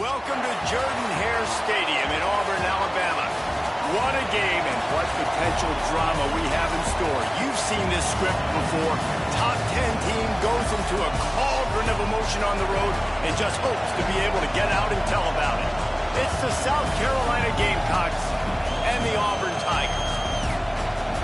Welcome to Jordan-Hare Stadium in Auburn, Alabama. What a game and what potential drama we have in store. You've seen this script before. Top 10 team goes into a cauldron of emotion on the road and just hopes to be able to get out and tell about it. It's the South Carolina Gamecocks and the Auburn Tigers.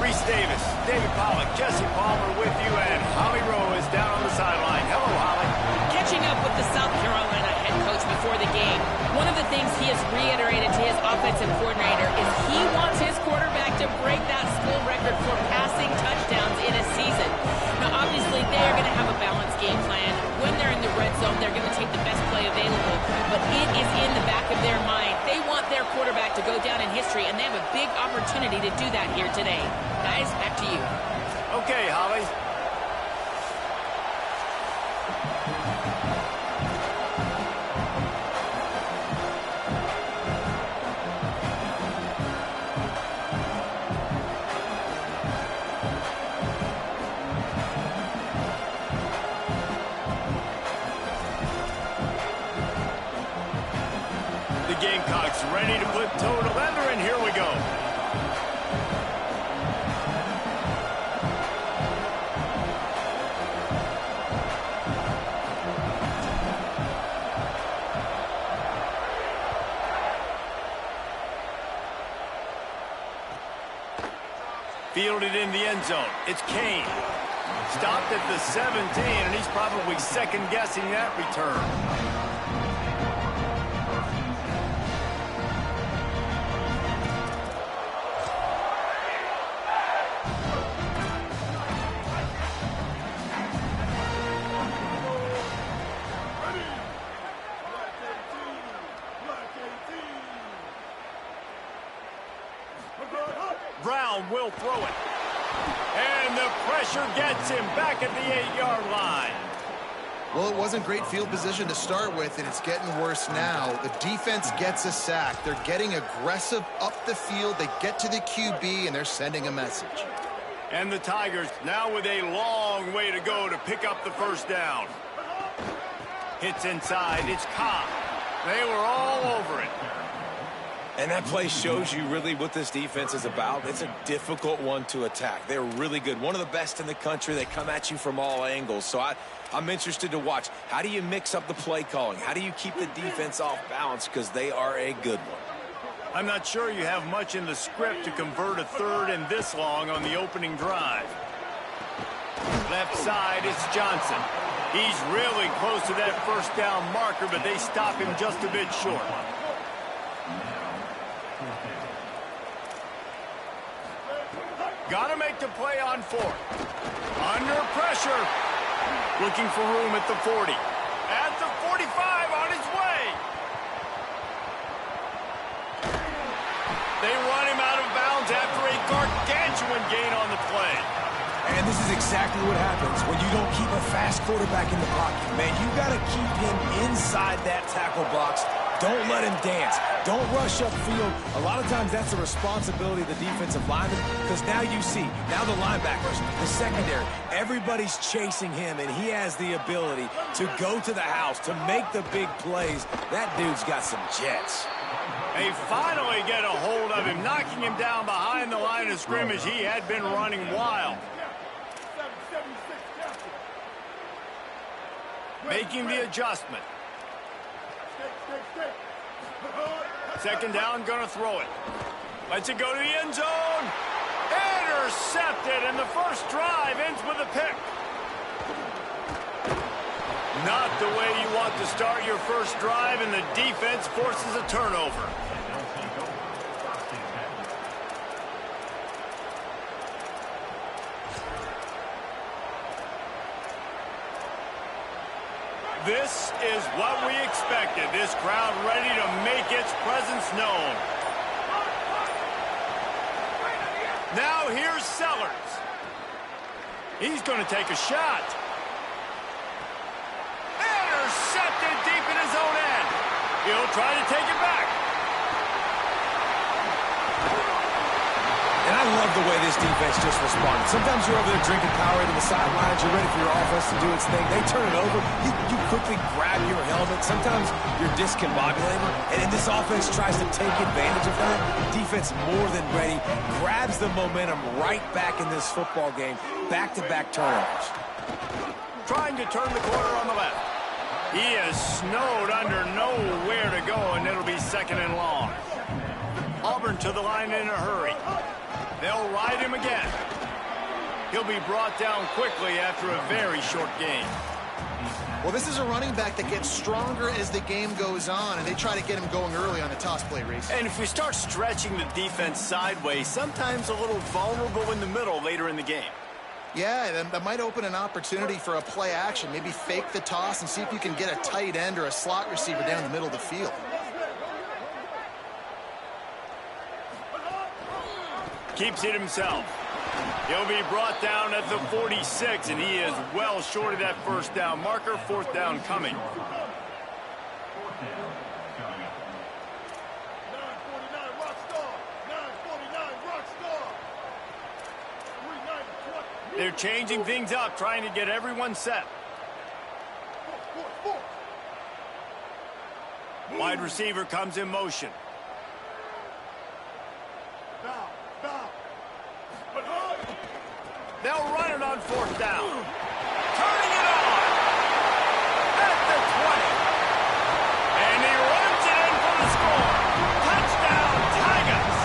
Reese Davis, David Pollack, Jesse Palmer with you, and Holly Rowe is down on the sideline. Hello, Holly. Catching up with the South Carolina head coach before the game, one of the things he has reiterated to his offensive coordinator is he wants his quarterback to break that school record for passing touchdowns in a season. Now, obviously, they are going to have a balanced game plan. When they're in the red zone, they're going to take the best play available, but it is in the back of their mind. They want their quarterback to go down in history, and they have a big opportunity to do that here today. Guys, back to you. Okay, Holly. The Gamecocks ready to put toe to leather, and here we go. Fielded in the end zone. It's Kane. Stopped at the 17, and he's probably second-guessing that return. Brown will throw it. And the pressure gets him back at the 8-yard line. Well, it wasn't great field position to start with, and it's getting worse now. The defense gets a sack. They're getting aggressive up the field. They get to the QB, and they're sending a message. And the Tigers now with a long way to go to pick up the first down. Hits inside. It's Cobb. They were all over it. And that play shows you really what this defense is about. It's a difficult one to attack. They're really good. One of the best in the country. They come at you from all angles. So I'm interested to watch. How do you mix up the play calling? How do you keep the defense off balance? Because they are a good one. I'm not sure you have much in the script to convert a third and this long on the opening drive. Left side, it's Johnson. He's really close to that first down marker, but they stop him just a bit short. Got to make the play on fourth. Under pressure. Looking for room at the 40. At the 45 on his way. They run him out of bounds after a gargantuan gain on the play. And this is exactly what happens when you don't keep a fast quarterback in the pocket. Man, you got to keep him inside that tackle box. Don't let him dance. Don't rush upfield. A lot of times that's the responsibility of the defensive lineman, because now you see, now the linebackers, the secondary, everybody's chasing him, and he has the ability to go to the house, to make the big plays. That dude's got some jets. They finally get a hold of him, knocking him down behind the line of scrimmage. He had been running wild. Making the adjustment. Second down, gonna throw it. Lets it go to the end zone. Intercepted, and the first drive ends with a pick. Not the way you want to start your first drive, and the defense forces a turnover. This is what we expected. This crowd ready to make its presence known. Now here's Sellers. He's going to take a shot. Intercepted deep in his own end. He'll try to take it back. And I love the way this defense just responded. Sometimes you're over there drinking Powerade on the sidelines. You're ready for your offense to do its thing. They turn it over. You quickly grab your helmet. Sometimes you're discombobulated. And this offense tries to take advantage of that. Defense more than ready. Grabs the momentum right back in this football game. Back-to-back turnovers. Trying to turn the corner on the left. He is snowed under, nowhere to go, and it'll be second and long. Auburn to the line in a hurry. They'll ride him again. He'll be brought down quickly after a very short game. Well, this is a running back that gets stronger as the game goes on, and they try to get him going early on the toss play, Reese. And if we start stretching the defense sideways, sometimes a little vulnerable in the middle later in the game. Yeah, that might open an opportunity for a play action. Maybe fake the toss and see if you can get a tight end or a slot receiver down the middle of the field. Keeps it himself. He'll be brought down at the 46, and he is well short of that first down marker. Fourth down coming. They're changing things up, trying to get everyone set. Wide receiver comes in motion. They'll run it on fourth down. Turning it on at the 20. And he runs it in for the score. Touchdown, Tigers.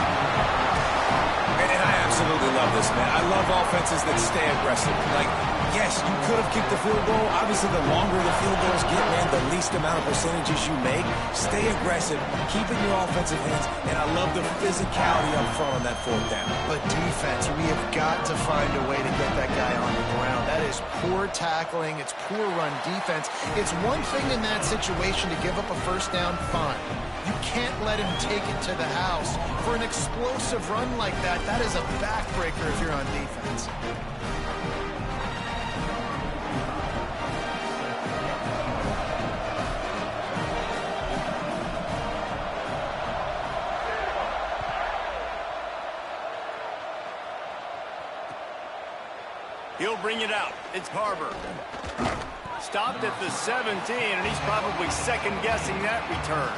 And I absolutely love this, man. I love offenses that stay aggressive. Like, yes, you could have kicked the field goal. Obviously, the longer the field goals get, man, the least amount of percentages you make. Stay aggressive, keep it in your offensive hands, and I love the physicality up front on that fourth down. But defense, we have got to find a way to get that guy on the ground. That is poor tackling. It's poor run defense. It's one thing in that situation to give up a first down, fine. You can't let him take it to the house. For an explosive run like that, that is a backbreaker if you're on defense. He'll bring it out. It's Barber. Stopped at the 17, and he's probably second-guessing that return.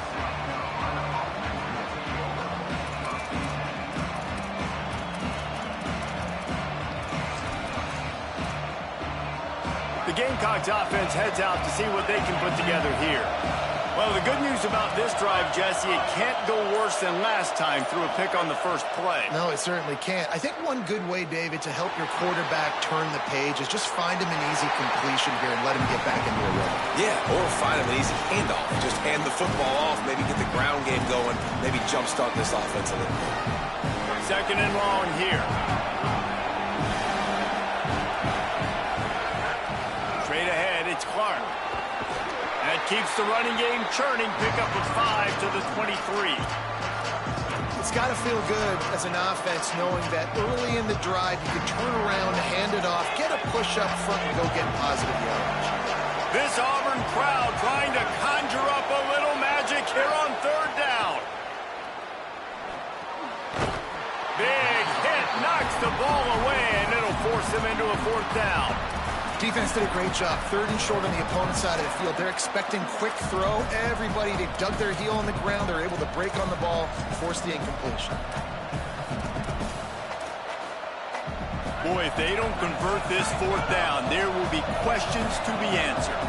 The Gamecocks offense heads out to see what they can put together here. Well, the good news about this drive, Jesse, it can't go worse than last time through a pick on the first play. No, it certainly can't. I think one good way, David, to help your quarterback turn the page is just find him an easy completion here and let him get back into a rhythm. Yeah, or find him an easy handoff. Just hand the football off, maybe get the ground game going, maybe jumpstart this offense a little bit. Second and long here. Straight ahead, it's Clark. That keeps the running game churning. Pick up of 5 to the 23. It's got to feel good as an offense knowing that early in the drive you can turn around, hand it off, get a push up front, and go get positive yardage. This Auburn crowd trying to conjure up a little magic here on third down. Big hit knocks the ball away, and it'll force him into a fourth down. Defense did a great job. Third and short on the opponent's side of the field. They're expecting quick throw. Everybody, they dug their heel on the ground. They're able to break on the ball, force the incompletion. Boy, if they don't convert this fourth down, there will be questions to be answered.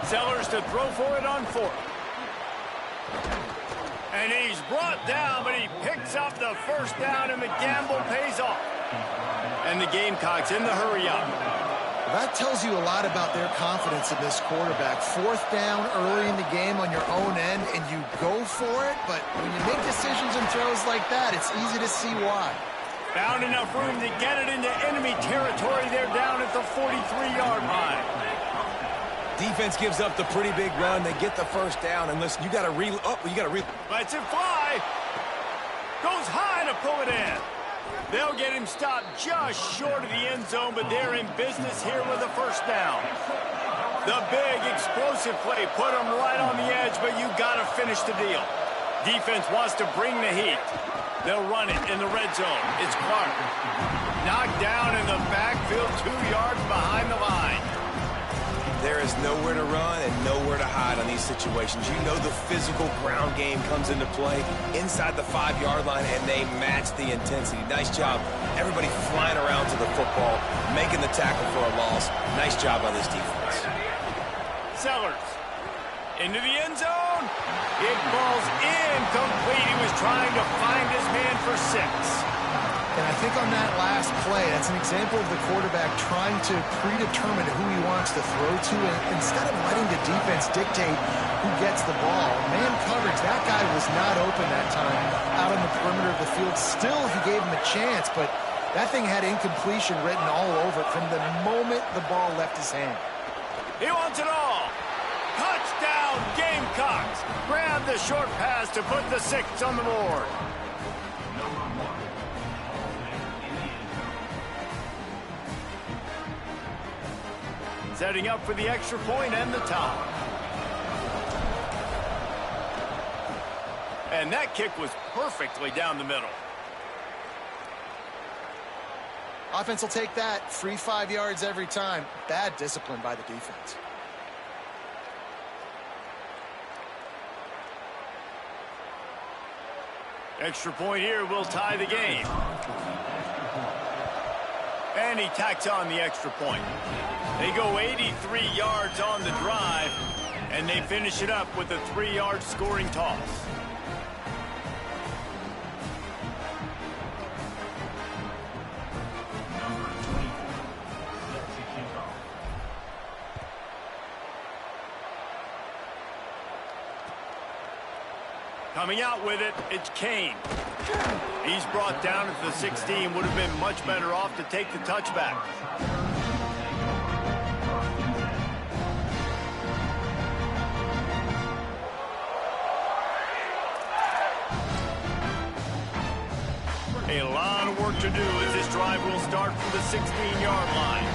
Sellers to throw for it on fourth. And he's brought down, but he picks up the first down, and the gamble pays off. And the Gamecocks in the hurry-up. That tells you a lot about their confidence in this quarterback. Fourth down early in the game on your own end, and you go for it, but when you make decisions and throws like that, it's easy to see why. Found enough room to get it into enemy territory. They're down at the 43-yard line. Defense gives up the pretty big run. They get the first down, and listen, you got to Lets it fly. Goes high to pull it in. They'll get him stopped just short of the end zone, but they're in business here with a first down. The big explosive play put him right on the edge, but you got to finish the deal. Defense wants to bring the heat. They'll run it in the red zone. It's Clark. Knocked down in the backfield, 2 yards behind the line. There is nowhere to run and nowhere to hide on these situations. You know the physical ground game comes into play inside the 5-yard line, and they match the intensity. Nice job. Everybody flying around to the football, making the tackle for a loss. Nice job by this defense. Sellers into the end zone. It falls incomplete. He was trying to find his man for 6. And I think on that last play, that's an example of the quarterback trying to predetermine who he wants to throw to, and instead of letting the defense dictate who gets the ball. Man coverage, that guy was not open that time out on the perimeter of the field. Still, he gave him a chance, but that thing had incompletion written all over it from the moment the ball left his hand. He wants it all. Touchdown, Gamecocks. Grab the short pass to put the 6 on the board. Setting up for the extra point and the tie. And that kick was perfectly down the middle. Offense will take that. Free 5 yards every time. Bad discipline by the defense. Extra point here will tie the game. And he tacks on the extra point. They go 83 yards on the drive, and they finish it up with a 3-yard scoring toss. Coming out with it, it's Kane. He's brought down at the 16. Would have been much better off to take the touchback. A lot of work to do as this drive will start from the 16-yard line.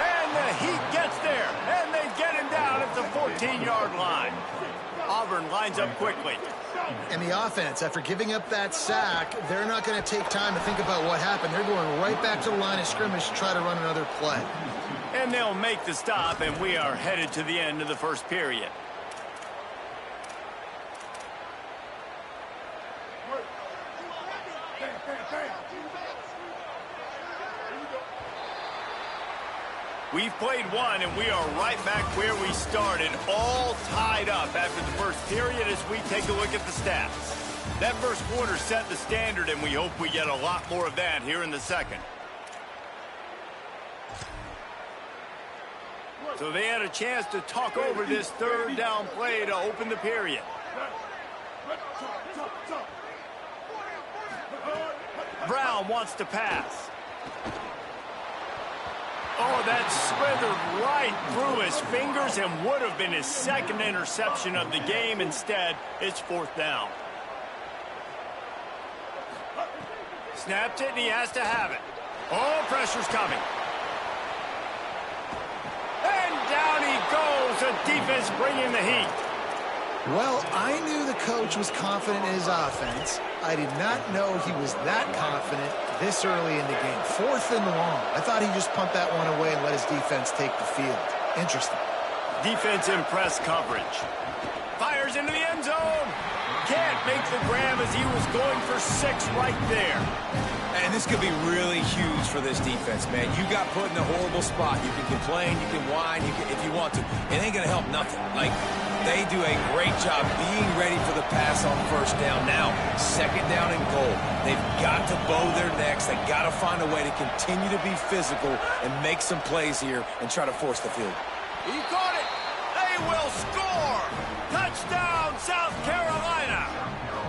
And the Heat gets there, and they get him down at the 14-yard line. Auburn lines up quickly. And the offense, after giving up that sack, they're not going to take time to think about what happened. They're going right back to the line of scrimmage to try to run another play. And they'll make the stop, and we are headed to the end of the first period. We've played one, and we are right back where we started, all tied up after the first period as we take a look at the stats. That first quarter set the standard, and we hope we get a lot more of that here in the second. So they had a chance to talk over this third down play to open the period. Brown wants to pass. Oh, that slithered right through his fingers and would have been his second interception of the game. Instead, it's 4th down. Snapped it, and he has to have it. Oh, pressure's coming. And down he goes. The defense bringing the heat. Well, I knew the coach was confident in his offense. I did not know he was that confident this early in the game. 4th and long. I thought he'd just punt that one away and let his defense take the field. Interesting. Defense in press coverage. Fires into the end zone. Can't make the grab as he was going for 6 right there. And this could be really huge for this defense, man. You got put in a horrible spot. You can complain, you can whine, if you want to. It ain't going to help nothing. Like, they do a great job being ready for the pass on first down. Now, 2nd down and goal. They've got to bow their necks. They've got to find a way to continue to be physical and make some plays here and try to force the field. He caught it. They will score. Touchdown, South Carolina.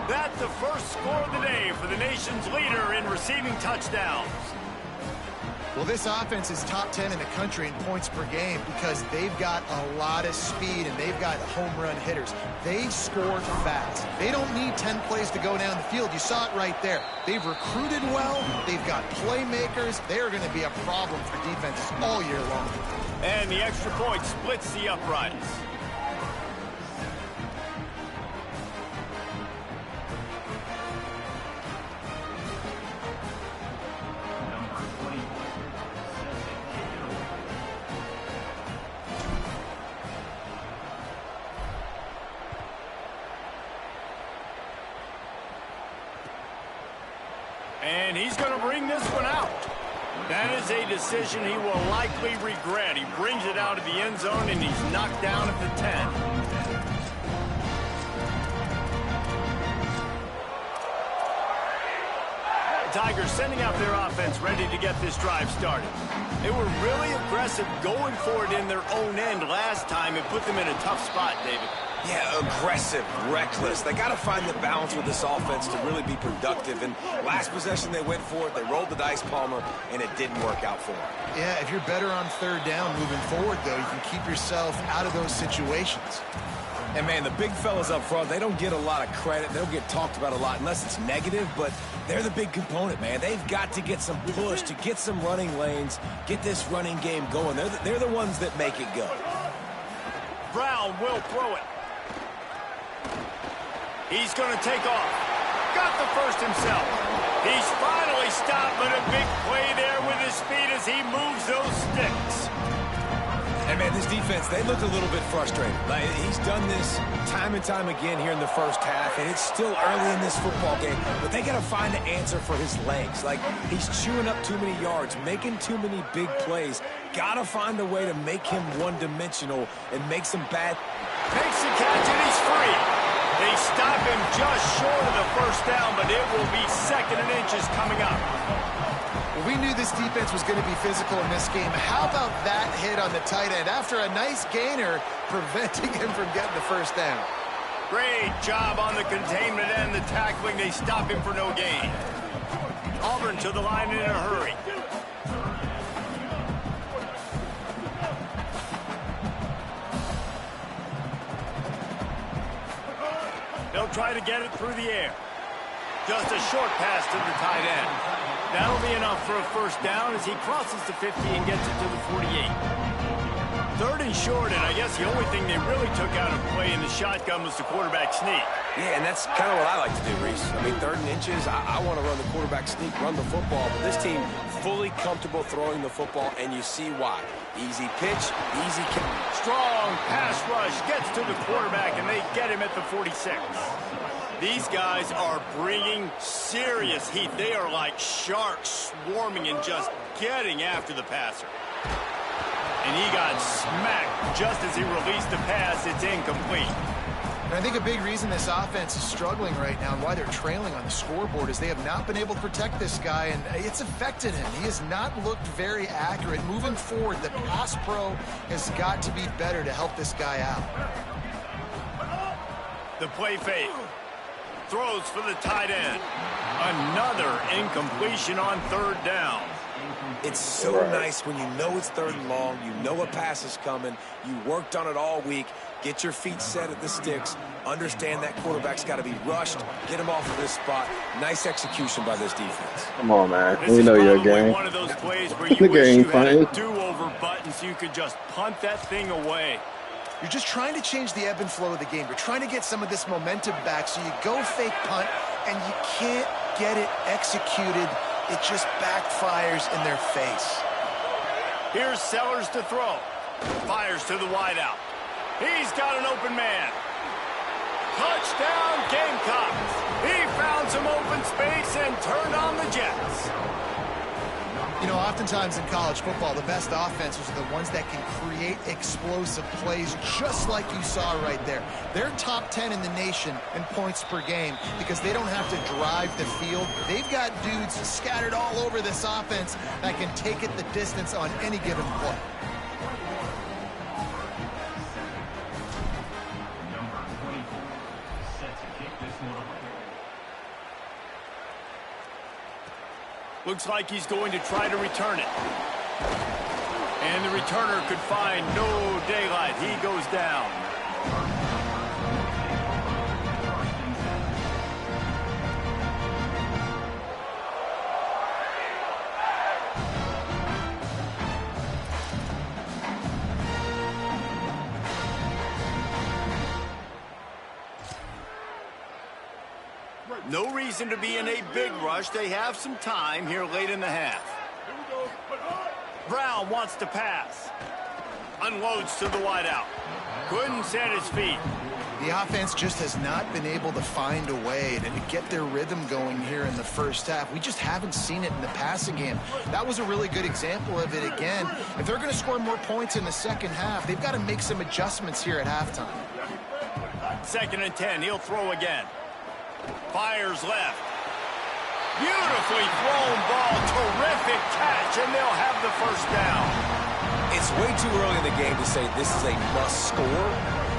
That's the first score of the day for the nation's leader in receiving touchdowns. Well, this offense is top 10 in the country in points per game because they've got a lot of speed and they've got home run hitters. They score fast. They don't need 10 plays to go down the field. You saw it right there. They've recruited well. They've got playmakers. They are going to be a problem for defenses all year long. And the extra point splits the uprights. And he's going to bring this one out. That is a decision he will likely regret. He brings it out of the end zone, and he's knocked down at the 10. The Tigers sending out their offense ready to get this drive started. They were really aggressive going for it in their own end last time. It put them in a tough spot, David. Yeah, aggressive, reckless. They got to find the balance with this offense to really be productive. And last possession, they went for it. They rolled the dice, Palmer, and it didn't work out for them. Yeah, if you're better on third down moving forward, though, you can keep yourself out of those situations. And, man, the big fellas up front, they don't get a lot of credit. They don't get talked about a lot unless it's negative, but they're the big component, man. They've got to get some push, to get some running lanes, get this running game going. They're the ones that make it go. Brown will throw it. He's going to take off. Got the first himself. He's finally stopped, but a big play there with his feet as he moves those sticks. And, man, this defense, they look a little bit frustrated. Like, he's done this time and time again here in the first half, and it's still early in this football game, but they got to find an answer for his legs. Like, he's chewing up too many yards, making too many big plays. Got to find a way to make him one-dimensional and make some bad... Makes the catch, and he's free. They stop him just short of the first down, but it will be 2nd and inches coming up. Well, we knew this defense was going to be physical in this game. How about that hit on the tight end after a nice gainer preventing him from getting the first down? Great job on the containment and the tackling. They stop him for no gain. Auburn to the line in a hurry. They'll try to get it through the air. Just a short pass to the tight end. That'll be enough for a first down as he crosses the 50 and gets it to the 48. 3rd and short, and I guess the only thing they really took out of play in the shotgun was the quarterback sneak. Yeah, and that's kind of what I like to do, Reese. I mean, 3rd and inches, I want to run the quarterback sneak, run the football, but this team fully comfortable throwing the football, and you see why. Easy pitch, easy catch. Strong pass rush gets to the quarterback, and they get him at the 46. These guys are bringing serious heat. They are like sharks swarming and just getting after the passer. And he got smacked just as he released the pass. It's incomplete. And I think a big reason this offense is struggling right now and why they're trailing on the scoreboard is they have not been able to protect this guy, and it's affected him. He has not looked very accurate. Moving forward, the pass pro has got to be better to help this guy out. The play fake. Throws for the tight end. Another incompletion on 3rd down. It's so nice when you know it's 3rd and long, you know a pass is coming, you worked on it all week, get your feet set at the sticks, understand that quarterback's got to be rushed, get him off of this spot. Nice execution by this defense. Come on, man. This We know your is probably game. one of those plays where you The wish game, you had a fine. do-over button so you could just punt that thing away. You're just trying to change the ebb and flow of the game. You're trying to get some of this momentum back, so you go fake punt, and you can't get it executed. It just backfires in their face. Here's Sellers to throw. Fires to the wideout. He's got an open man. Touchdown, Gamecocks. He found some open space and turned on the Jets. You know, oftentimes in college football, the best offenses are the ones that can create explosive plays, just like you saw right there. They're top 10 in the nation in points per game because they don't have to drive the field. They've got dudes scattered all over this offense that can take it the distance on any given play. Looks like he's going to try to return it. And the returner could find no daylight. He goes down. reason to be in a big rush. They have some time here late in the half. Brown wants to pass. Unloads to the wideout. Couldn't set his feet. The offense just has not been able to find a way to get their rhythm going here in the first half. We just haven't seen it in the passing game. That was a really good example of it again. If they're going to score more points in the second half, they've got to make some adjustments here at halftime. 2nd and 10. He'll throw again. Fires left. Beautifully thrown ball. Terrific catch, and they'll have the first down. It's way too early in the game to say this is a must score.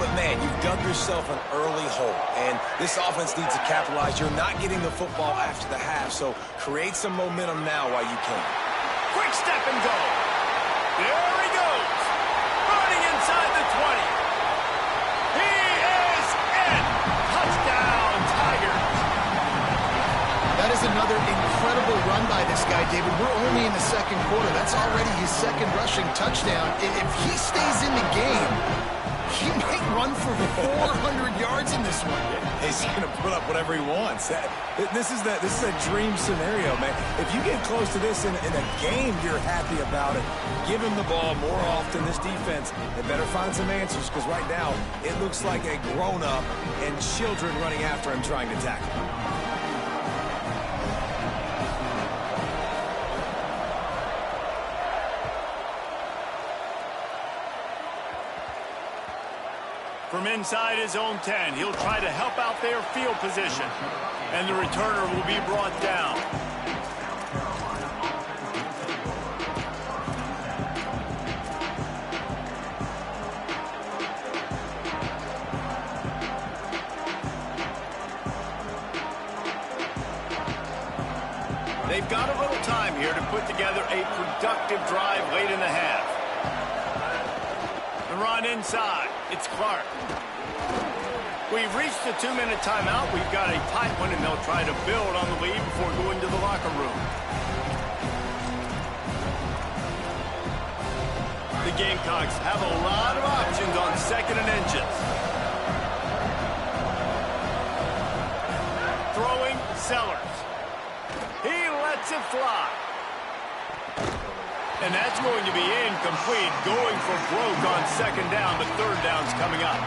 But, man, you've dug yourself an early hole, and this offense needs to capitalize. You're not getting the football after the half, so create some momentum now while you can. Quick step and go. There he goes. Running inside the 20. He is in. Touchdown, Tigers. That is another incredible run by this guy, David. We're only in the second quarter. That's already his second rushing touchdown. If he stays in the game, he might run for 400 yards in this one. He's going to put up whatever he wants. This is a dream scenario, man. If you get close to this in a game, you're happy about it. Give him the ball more often. This defense, they better find some answers, because right now it looks like a grown-up and children running after him trying to tackle him. From inside his own 10, he'll try to help out their field position. And the returner will be brought down. They've got a little time here to put together a productive drive late in the half. The run inside. It's Clark. We've reached the 2-minute timeout. We've got a tight one, and they'll try to build on the lead before going to the locker room. The Gamecocks have a lot of options on 2nd and inches. Throwing Sellers. He lets it fly. And that's going to be incomplete, going for broke on 2nd down, but 3rd down's coming up.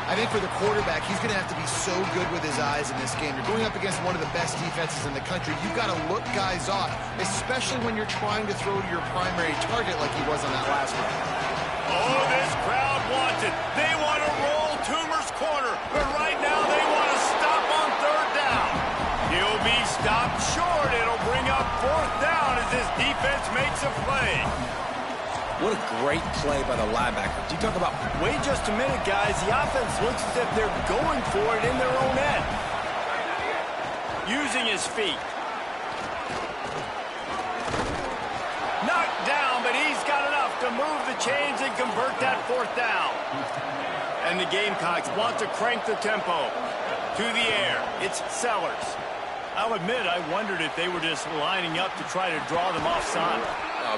I think for the quarterback, he's going to have to be so good with his eyes in this game. You're going up against one of the best defenses in the country. You've got to look guys off, especially when you're trying to throw to your primary target like he was on that last one. Oh, this crowd wants it. They want to roll Toomer's corner, but right now they want to stop on 3rd down. He'll be stopped short. It'll bring up 4th down as this defense makes a play. What a great play by the linebacker. You talk about... Wait just a minute, guys. The offense looks as if they're going for it in their own end. Using his feet. Knocked down, but he's got enough to move the chains and convert that 4th down. And the Gamecocks want to crank the tempo. To the air. It's Sellers. I'll admit, I wondered if they were just lining up to try to draw them offside.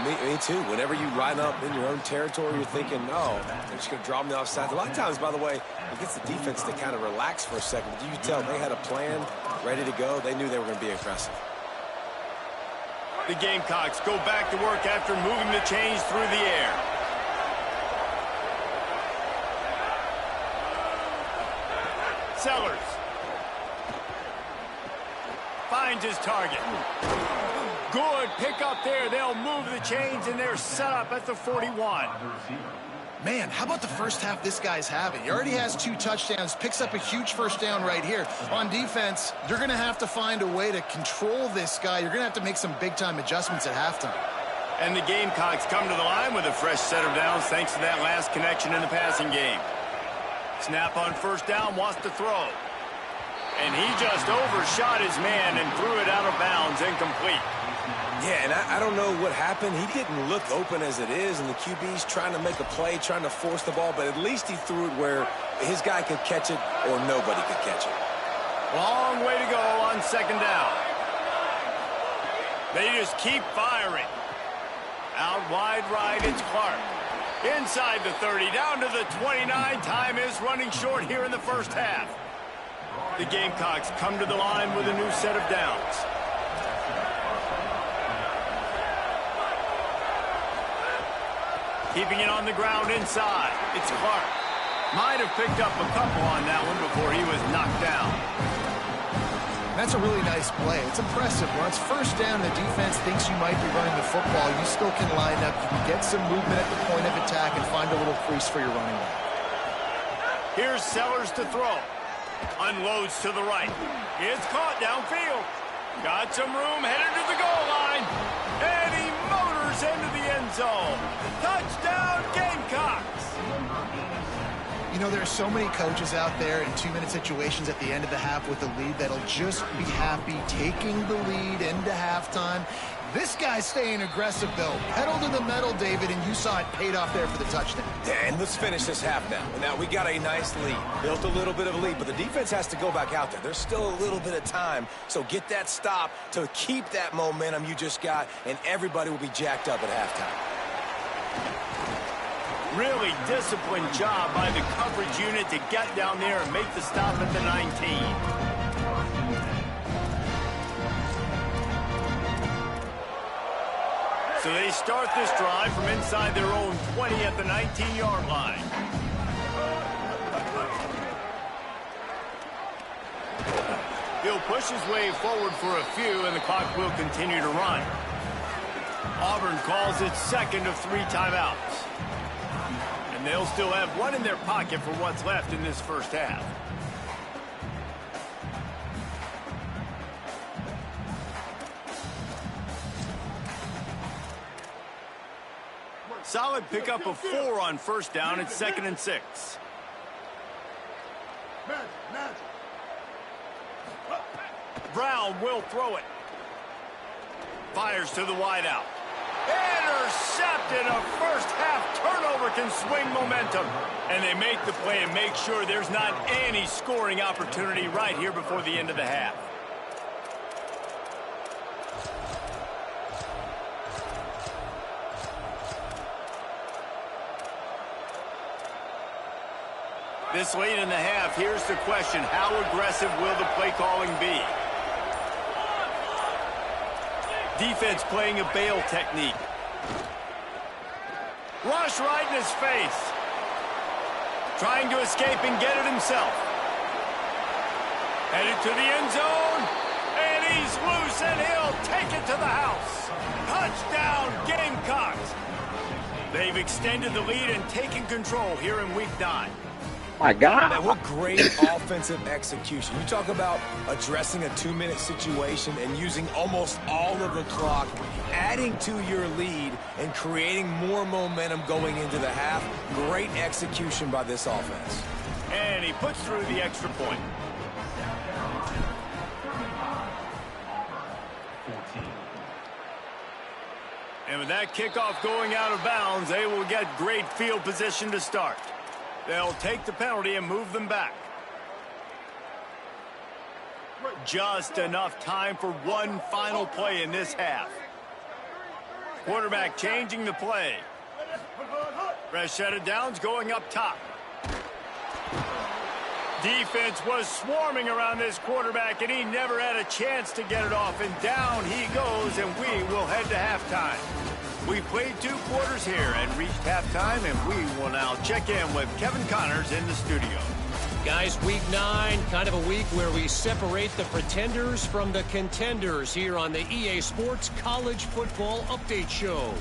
Me too. Whenever you line up in your own territory, you're thinking, no, they're just going to draw them offside. A lot of times, by the way, it gets the defense to kind of relax for a second. But you can tell they had a plan ready to go. They knew they were going to be aggressive. The Gamecocks go back to work after moving the chains through the air. Sellers. Finds his target. Good pick up there. They'll move the chains, and they're set up at the 41. Man, how about the first half this guy's having? He already has 2 touchdowns, picks up a huge 1st down right here. On defense, you're going to have to find a way to control this guy. You're going to have to make some big-time adjustments at halftime. And the Gamecocks come to the line with a fresh set of downs thanks to that last connection in the passing game. Snap on 1st down, wants to throw. And he just overshot his man and threw it out of bounds, incomplete. Yeah, and I don't know what happened. He didn't look open as it is, and the QB's trying to make a play, trying to force the ball, but at least he threw it where his guy could catch it or nobody could catch it. Long way to go on 2nd down. They just keep firing. Out wide right, it's Clark. Inside the 30, down to the 29. Time is running short here in the first half. The Gamecocks come to the line with a new set of downs. Keeping it on the ground inside. It's Clark. Might have picked up a couple on that one before he was knocked down. That's a really nice play. It's impressive. Once first down, the defense thinks you might be running the football. You still can line up. You can get some movement at the point of attack and find a little crease for your running back. Here's Sellers to throw. Unloads to the right. It's caught downfield. Got some room, headed to the goal line. And he motors into the end zone. Touchdown, Gamecocks! You know, there are so many coaches out there in 2-minute situations at the end of the half with the lead that'll just be happy taking the lead into halftime. This guy's staying aggressive, though. Pedal to the metal, David, and you saw it paid off there for the touchdown. And let's finish this half now. Now, we got a nice lead. Built a little bit of a lead, but the defense has to go back out there. There's still a little bit of time, so get that stop to keep that momentum you just got, and everybody will be jacked up at halftime. Really disciplined job by the coverage unit to get down there and make the stop at the 19. So they start this drive from inside their own 20 at the 19-yard line. He'll push his way forward for a few, and the clock will continue to run. Auburn calls its second of 3 timeouts. And they'll still have one in their pocket for what's left in this first half. Solid pickup of 4 on first down. It's 2nd and 6. Brown will throw it. Fires to the wideout. Intercepted. A first half turnover can swing momentum. And they make the play and make sure there's not any scoring opportunity right here before the end of the half. This late in the half, here's the question. How aggressive will the play calling be? Defense playing a bail technique. Rush right in his face. Trying to escape and get it himself. Headed to the end zone. And he's loose, and he'll take it to the house. Touchdown, Gamecocks. They've extended the lead and taken control here in Week 9. My God. Man, what great offensive execution. You talk about addressing a 2-minute situation and using almost all of the clock, adding to your lead and creating more momentum going into the half. Great execution by this offense. And he puts through the extra point. And with that kickoff going out of bounds, they will get great field position to start. They'll take the penalty and move them back. Just enough time for one final play in this half. Quarterback changing the play. Fresh set of downs going up top. Defense was swarming around this quarterback, and he never had a chance to get it off. And down he goes, and we will head to halftime. We played 2 quarters here and reached halftime, and we will now check in with Kevin Connors in the studio. Guys, Week 9, kind of a week where we separate the pretenders from the contenders here on the EA Sports College Football Update Show.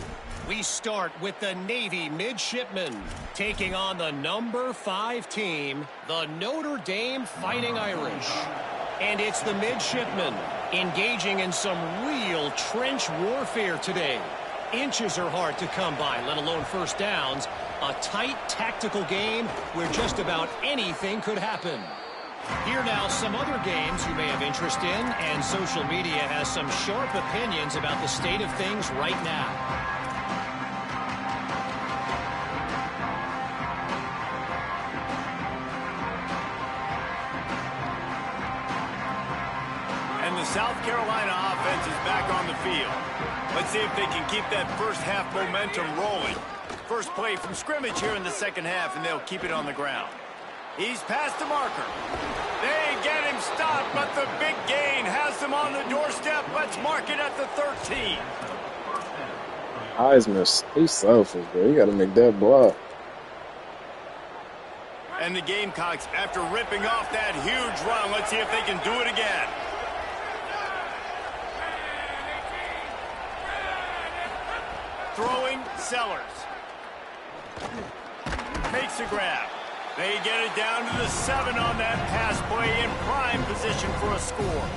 We start with the Navy Midshipmen taking on the number 5 team, the Notre Dame Fighting Irish. And it's the Midshipmen engaging in some real trench warfare today. Inches are hard to come by, let alone first downs. A tight tactical game where just about anything could happen. Here now, some other games you may have interest in, and social media has some sharp opinions about the state of things right now. And the South Carolina offense is back on the field. Let's see if they can keep that first half momentum rolling. First play from scrimmage here in the second half, and they'll keep it on the ground. He's past the marker. They get him stopped, but the big gain has them on the doorstep. Let's mark it at the 13. Heisman, he's selfish, bro. You got to make that block. And the Gamecocks, after ripping off that huge run, let's see if they can do it again. Throwing, Sellers. Makes a grab. They get it down to the 7 on that pass play, in prime position for a score.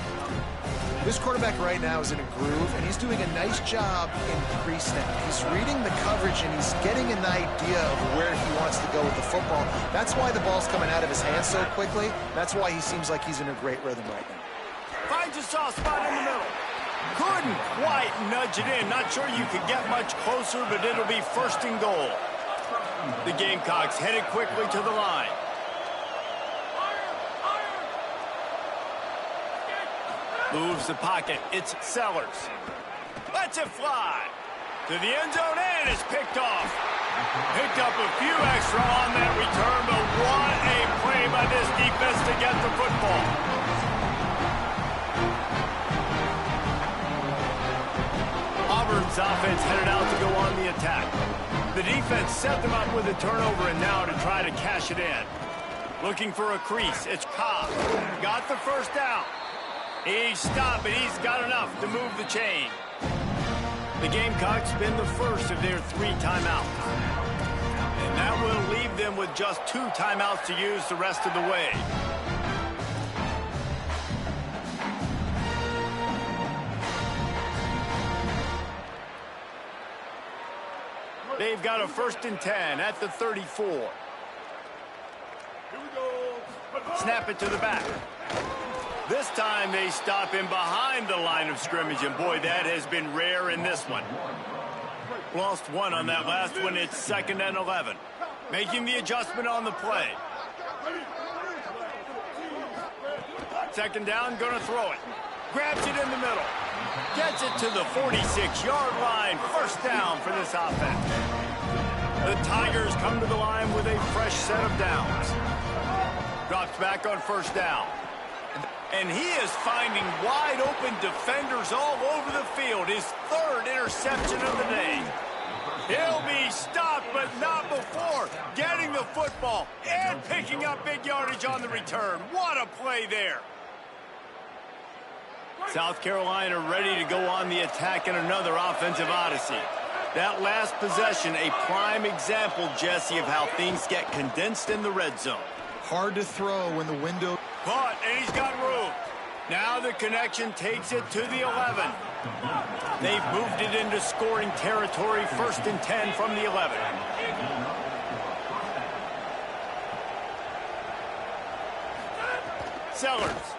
This quarterback right now is in a groove, and he's doing a nice job in pre-snap. He's reading the coverage, and he's getting an idea of where he wants to go with the football. That's why the ball's coming out of his hands so quickly. That's why he seems like he's in a great rhythm right now. Finds a soft spot in the middle. Couldn't quite nudge it in. Not sure you could get much closer, but it'll be first and goal. The Gamecocks headed quickly to the line. Moves the pocket. It's Sellers. Lets it fly. To the end zone, and it's picked off. Picked up a few extra on that return, but what a play by this defense to get the football. Auburn's offense headed out to go on the attack. The defense set them up with a turnover, and now to try to cash it in. Looking for a crease. It's Cobb. Got the first down. He's stopped, but he's got enough to move the chain. The Gamecocks spin the first of their 3 timeouts. And that will leave them with just 2 timeouts to use the rest of the way. They've got a 1st and 10 at the 34. Snap it to the back. This time they stop him behind the line of scrimmage, and boy, that has been rare in this one. Lost 1 on that last one. It's 2nd and 11. Making the adjustment on the play. 2nd down, gonna throw it. Grabs it in the middle. Gets it to the 46-yard line. 1st down for this offense. The Tigers come to the line with a fresh set of downs. Drops back on 1st down. And he is finding wide-open defenders all over the field. His 3rd interception of the day. He'll be stopped, but not before getting the football and picking up big yardage on the return. What a play there. South Carolina ready to go on the attack in another offensive odyssey. That last possession, a prime example, Jesse, of how things get condensed in the red zone. Hard to throw when the window... Caught, and he's got room. Now the connection takes it to the 11. They've moved it into scoring territory. 1st and 10 from the 11. Sellers.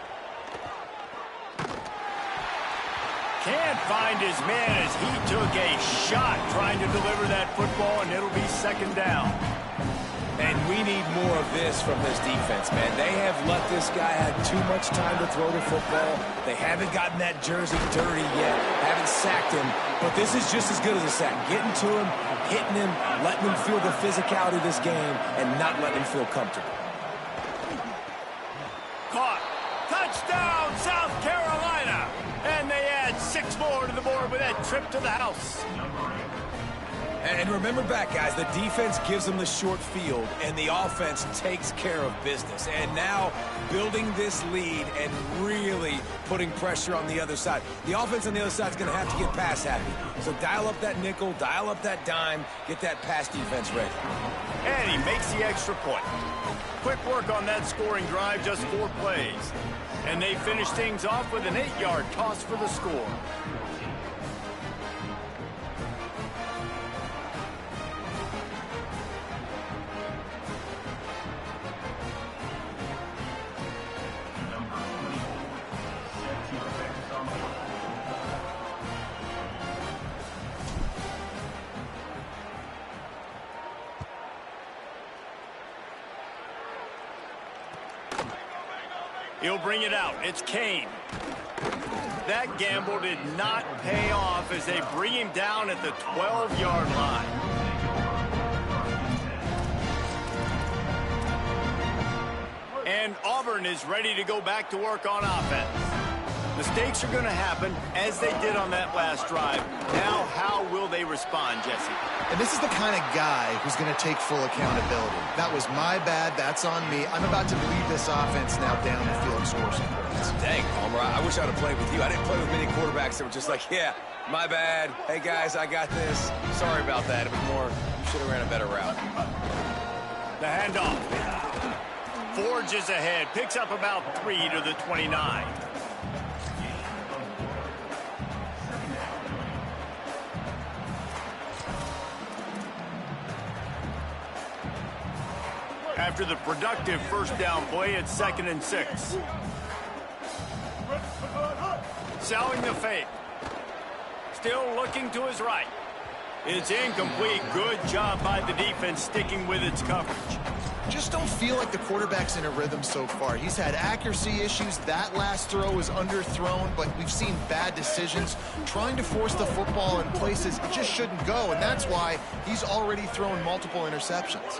Can't find his man as he took a shot trying to deliver that football, and it'll be 2nd down. And we need more of this from this defense, man. They have let this guy have too much time to throw the football. They haven't gotten that jersey dirty yet. Haven't sacked him. But this is just as good as a sack. Getting to him, hitting him, letting him feel the physicality of this game, and not letting him feel comfortable. Caught. Touchdown, South Carolina. And they add 6 more to the board with that trip to the house. And remember back, guys, the defense gives them the short field, and the offense takes care of business. And now building this lead and really putting pressure on the other side. The offense on the other side is going to have to get pass happy. So dial up that nickel, dial up that dime, get that pass defense ready. And he makes the extra point. Quick work on that scoring drive, just 4 plays. And they finish things off with an 8-yard toss for the score. He'll bring it out. It's Kane. That gamble did not pay off as they bring him down at the 12-yard line. And Auburn is ready to go back to work on offense. Mistakes are going to happen, as they did on that last drive. Now, how will they respond, Jesse? And this is the kind of guy who's going to take full accountability. That was my bad. That's on me. I'm about to lead this offense now down the field and score some points. Dang, Palmer, I wish I would have played with you. I didn't play with many quarterbacks that were just like, yeah, my bad. Hey, guys, I got this. Sorry about that. It was more, you should have ran a better route. The handoff. Forges ahead. Picks up about 3 to the 29. After the productive first down play, it's 2nd and 6. Selling the fake. Still looking to his right. It's incomplete. Good job by the defense sticking with its coverage. Just don't feel like the quarterback's in a rhythm so far. He's had accuracy issues. That last throw was underthrown, but we've seen bad decisions trying to force the football in places it just shouldn't go, and that's why he's already thrown multiple interceptions.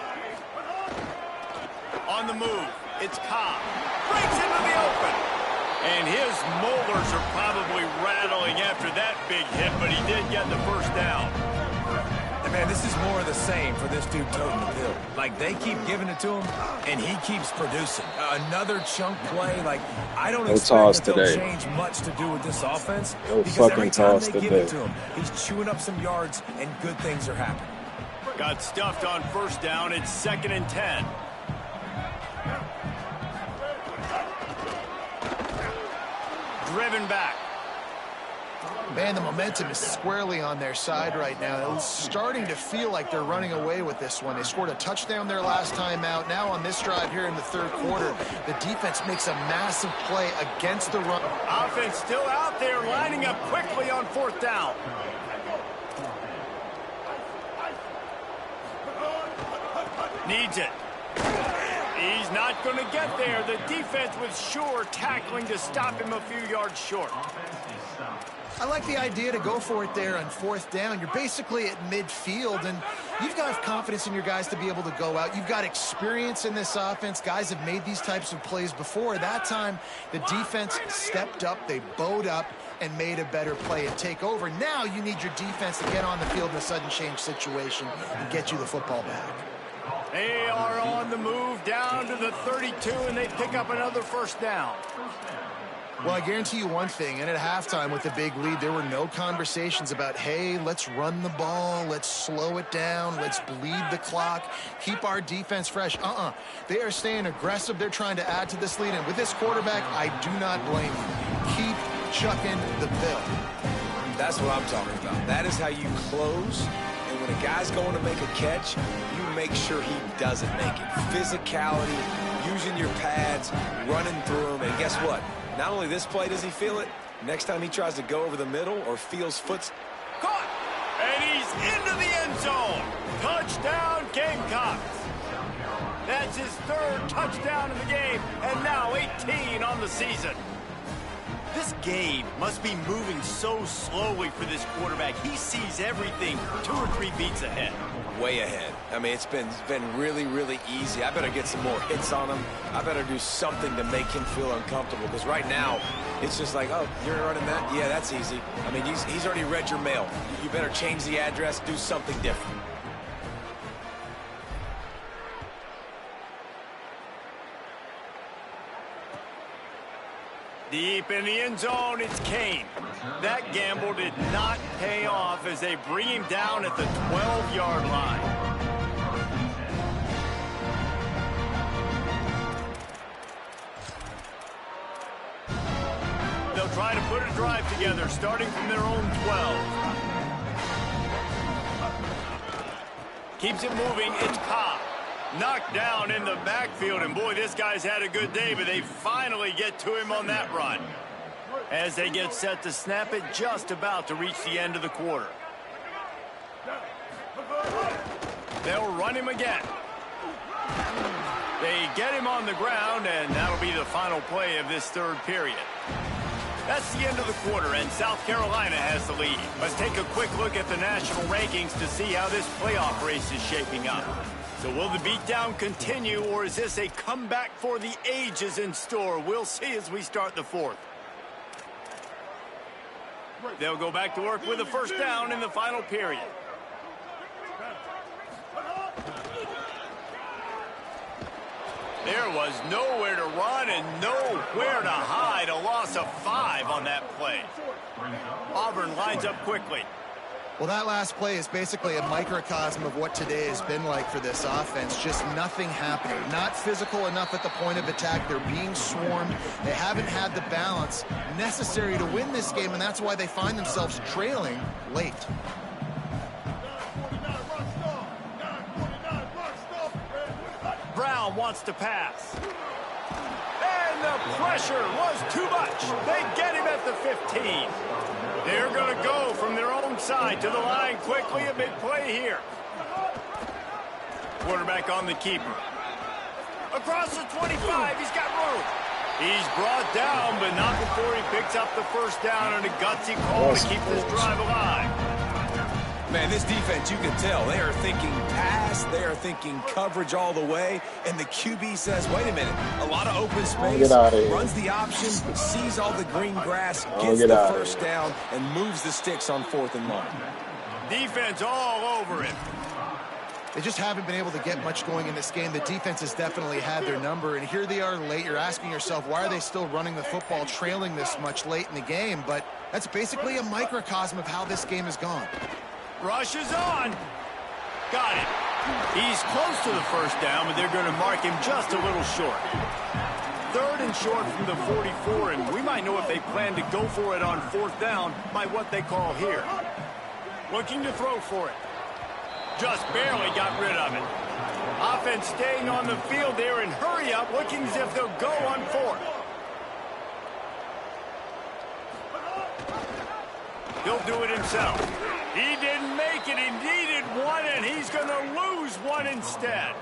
On the move, it's Cobb. Breaks into the open. And his molars are probably rattling after that big hit, but he did get the first down. And man, this is more of the same for this dude toting the pill. Like, they keep giving it to him, and he keeps producing. Another chunk play. Like, I don't expect that they'll change much to do with this offense. Because every time they give it to him, he's chewing up some yards, and good things are happening. Got stuffed on first down. It's 2nd and 10. Driven back. Man, the momentum is squarely on their side right now. It's starting to feel like they're running away with this one. They scored a touchdown their last time out. Now on this drive here in the third quarter, the defense makes a massive play against the run. Offense still out there, lining up quickly on 4th down. Needs it. He's not going to get there. The defense was sure tackling to stop him a few yards short. I like the idea to go for it there on 4th down. You're basically at midfield, and you've got confidence in your guys to be able to go out. You've got experience in this offense. Guys have made these types of plays before. That time, the defense stepped up. They bowed up and made a better play and take over. Now you need your defense to get on the field in a sudden change situation and get you the football back. They are on the move down to the 32, and they pick up another first down. Well, I guarantee you one thing, and at halftime with the big lead, there were no conversations about, hey, let's run the ball, let's slow it down, let's bleed the clock, keep our defense fresh. They are staying aggressive. They're trying to add to this lead, and with this quarterback, I do not blame you. Keep chucking the bill. That's what I'm talking about. That is how you close. And when a guy's going to make a catch, you make sure he doesn't make it. Physicality, using your pads, running through him. And guess what? Not only this play does he feel it, next time he tries to go over the middle or feels foot. Caught! And he's into the end zone. Touchdown, Gamecocks. That's his 3rd touchdown in the game, and now 18 on the season. This game must be moving so slowly for this quarterback. He sees everything 2 or 3 beats ahead. Way ahead. I mean, it's been really, really easy. I better get some more hits on him. I better do something to make him feel uncomfortable, because right now, it's just like, oh, you're running that? Yeah, that's easy. I mean, he's already read your mail. You better change the address, do something different. Deep in the end zone, it's Kane. That gamble did not pay off as they bring him down at the 12-yard line. They'll try to put a drive together, starting from their own 12. Keeps it moving, it's Cobb. Knocked down in the backfield, and boy, this guy's had a good day, but they finally get to him on that run. As they get set to snap it, just about to reach the end of the quarter. They'll run him again. They get him on the ground, and that'll be the final play of this 3rd period. That's the end of the quarter, and South Carolina has the lead. Let's take a quick look at the national rankings to see how this playoff race is shaping up. So will the beatdown continue, or is this a comeback for the ages in store? We'll see as we start the fourth. They'll go back to work with a first down in the final period. There was nowhere to run and nowhere to hide. A loss of 5 on that play. Auburn lines up quickly. Well, that last play is basically a microcosm of what today has been like for this offense. Just nothing happening. Not physical enough at the point of attack. They're being swarmed. They haven't had the balance necessary to win this game, and that's why they find themselves trailing late. Brown wants to pass. And the pressure was too much. They get him at the 15. They're going to go from their own side to the line quickly. A big play here. Quarterback on the keeper. Across the 25, he's got room. He's brought down, but not before he picks up the first down and a gutsy call to keep this drive alive. Man, this defense, you can tell, they are thinking pass, they are thinking coverage all the way, and the QB says, wait a minute, a lot of open space, runs the option, sees all the green grass, gets the first down, and moves the sticks on 4th and long. Defense all over it. They just haven't been able to get much going in this game. The defense has definitely had their number, and here they are late. You're asking yourself, why are they still running the football, trailing this much late in the game? But that's basically a microcosm of how this game has gone. Rushes on. Got it. He's close to the first down, but they're going to mark him just a little short. 3rd and short from the 44, and we might know if they plan to go for it on 4th down by what they call here. Looking to throw for it. Just barely got rid of it. Offense staying on the field there and hurry up, looking as if they'll go on 4th. He'll do it himself. He didn't make it. He needed one, and he's going to lose one instead.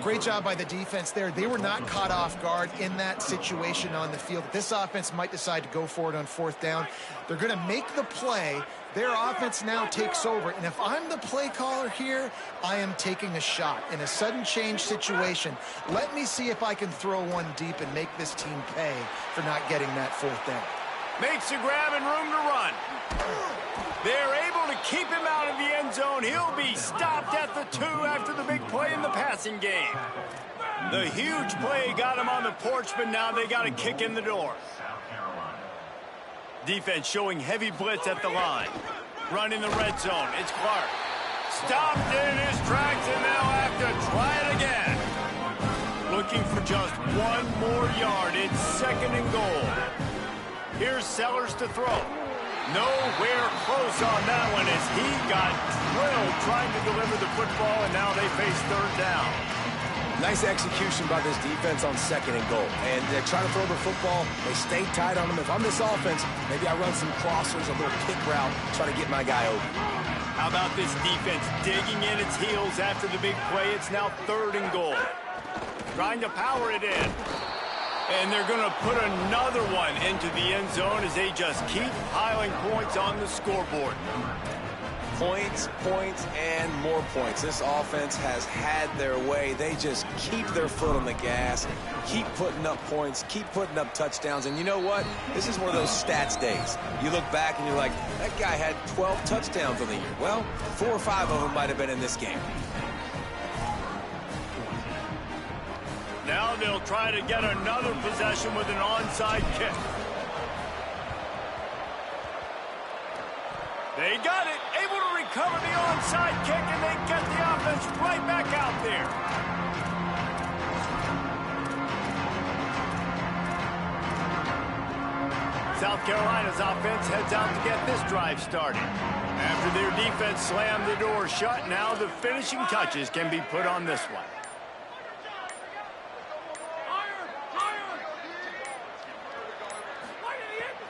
Great job by the defense there. They were not caught off guard in that situation on the field. This offense might decide to go for it on 4th down. They're going to make the play. Their offense now takes over. And if I'm the play caller here, I am taking a shot. In a sudden change situation, let me see if I can throw one deep and make this team pay for not getting that 4th down. Makes a grab and room to run. They're able to keep him out of the end zone. He'll be stopped at the 2 after the big play in the passing game. The huge play got him on the porch, but now they got to kick in the door. Defense showing heavy blitz at the line. Run in the red zone. It's Clark. Stopped in his tracks, and they'll have to try it again. Looking for just one more yard. It's 2nd and goal. Here's Sellers to throw. Nowhere close on that one as he got drilled trying to deliver the football, and now they face 3rd down. Nice execution by this defense on 2nd and goal. And they're trying to throw the football. They stay tight on them. If I'm this offense, maybe I run some crossers, a little kick route, try to get my guy over. How about this defense digging in its heels after the big play? It's now 3rd and goal. Trying to power it in. And they're going to put another one into the end zone as they just keep piling points on the scoreboard. Points, points, and more points. This offense has had their way. They just keep their foot on the gas, keep putting up points, keep putting up touchdowns. And you know what? This is one of those stats days. You look back and you're like, that guy had 12 touchdowns on the year. Well, 4 or 5 of them might have been in this game. Now they'll try to get another possession with an onside kick. They got it, able to recover the onside kick, and they get the offense right back out there. South Carolina's offense heads out to get this drive started. After their defense slammed the door shut, now the finishing touches can be put on this one.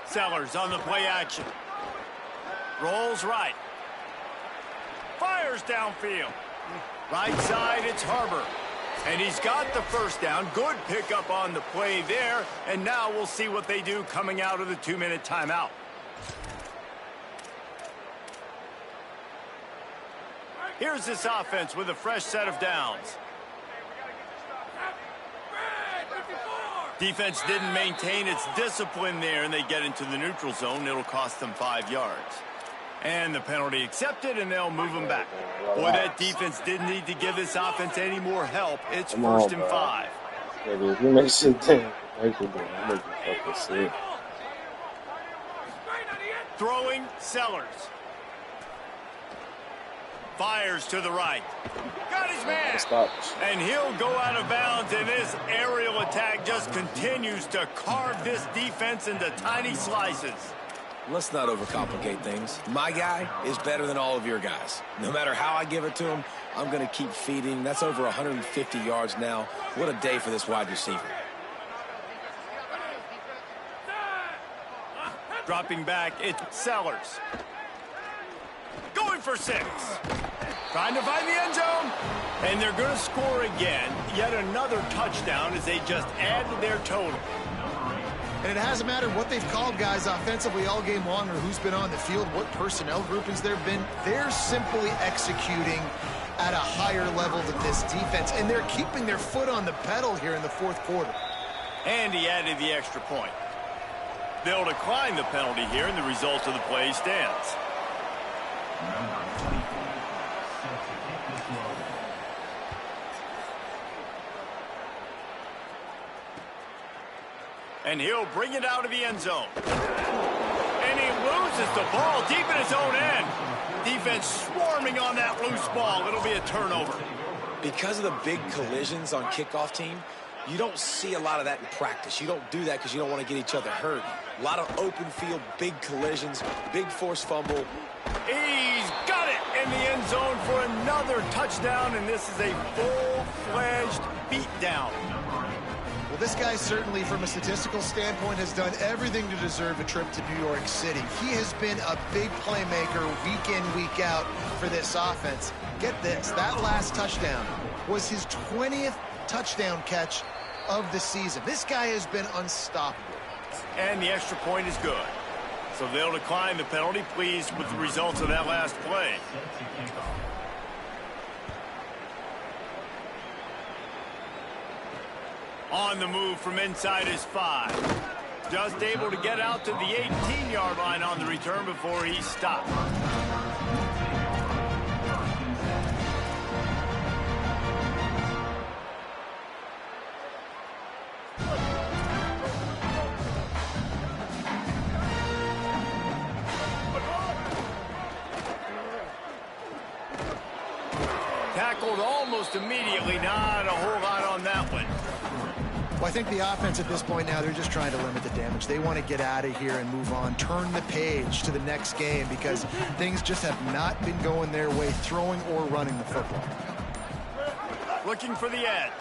Sellers on the play action. Rolls right. Fires downfield. Right side, it's Harbor. And he's got the first down. Good pickup on the play there. And now we'll see what they do coming out of the 2-minute timeout. Here's this offense with a fresh set of downs. Defense didn't maintain its discipline there, and they get into the neutral zone. It'll cost them 5 yards. And the penalty accepted, and they'll move them back. Boy, that defense didn't need to give this offense any more help. It's first and 5. Maybe if you make shit down, make it fucking sick. Throwing, Sellers. Fires to the right. Got his man. And he'll go out of bounds, and this aerial attack just continues to carve this defense into tiny slices. Let's not overcomplicate things. My guy is better than all of your guys. No matter how I give it to him, I'm going to keep feeding. That's over 150 yards now. What a day for this wide receiver. Dropping back, it's Sellers. Going for 6. Trying to find the end zone. And they're going to score again. Yet another touchdown as they just add to their total. And it hasn't mattered what they've called guys offensively all game long or who's been on the field, what personnel groupings there have been. They're simply executing at a higher level than this defense. And they're keeping their foot on the pedal here in the fourth quarter. And he added the extra point. They'll decline the penalty here, and the result of the play stands. And he'll bring it out of the end zone. And he loses the ball deep in his own end. Defense swarming on that loose ball. It'll be a turnover. Because of the big collisions on kickoff team, you don't see a lot of that in practice. You don't do that because you don't want to get each other hurt. A lot of open field, big collisions, big forced fumble. He's got it in the end zone for another touchdown, and this is a full-fledged beatdown. Well, this guy certainly, from a statistical standpoint, has done everything to deserve a trip to New York City. He has been a big playmaker week in, week out for this offense. Get this, that last touchdown was his 20th touchdown catch of the season. This guy has been unstoppable. And the extra point is good. So they'll decline the penalty, pleased with the results of that last play. On the move from inside his 5. Just able to get out to the 18-yard line on the return before he stopped. Tackled almost immediately. Not a whole lot on that one. Well, I think the offense at this point now, they're just trying to limit the damage. They want to get out of here and move on, turn the page to the next game because things just have not been going their way, throwing or running the football. Looking for the edge.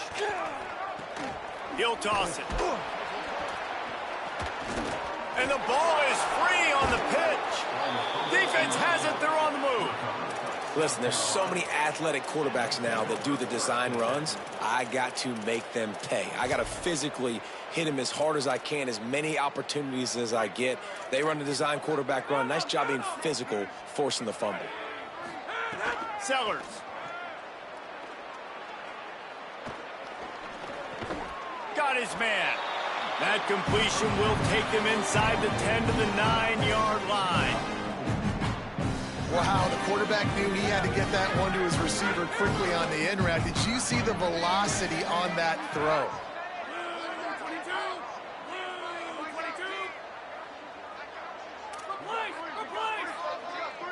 He'll toss it. And the ball is free on the pitch. Defense has it. They're on the move. Listen, there's so many athletic quarterbacks now that do the design runs. I got to make them pay. I got to physically hit him as hard as I can, as many opportunities as I get. They run the design quarterback run. Nice job being physical, forcing the fumble. Sellers. Got his man. That completion will take him inside the 10 to the 9-yard line. Wow, the quarterback knew he had to get that one to his receiver quickly on the in route. Did you see the velocity on that throw?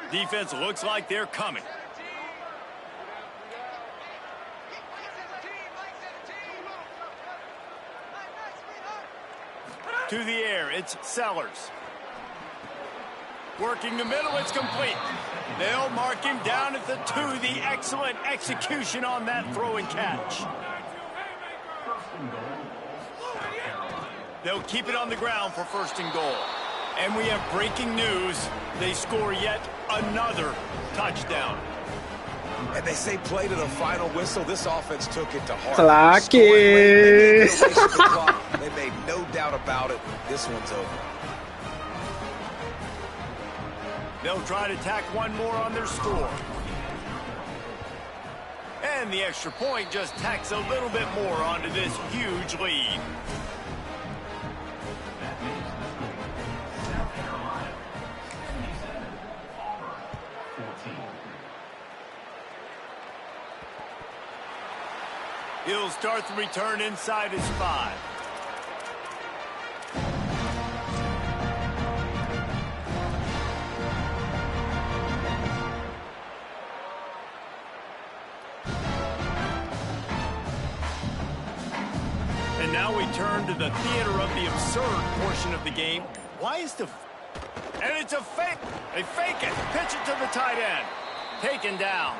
Defense looks like they're coming. To the air, it's Sellers. Working the middle, it's complete. They'll mark him down at the 2. The excellent execution on that throw and catch. They'll keep it on the ground for first and goal. And we have breaking news. They score yet another touchdown. And they say play to the final whistle. This offense took it to heart. Clock it. They made no doubt about it. This one's over. They'll try to tack one more on their score. And the extra point just tacks a little bit more onto this huge lead. He'll start the return inside his 5. And now we turn to the theater of the absurd portion of the game. Why is the... And it's a fake. They fake it. Pitch it to the tight end. Taken down.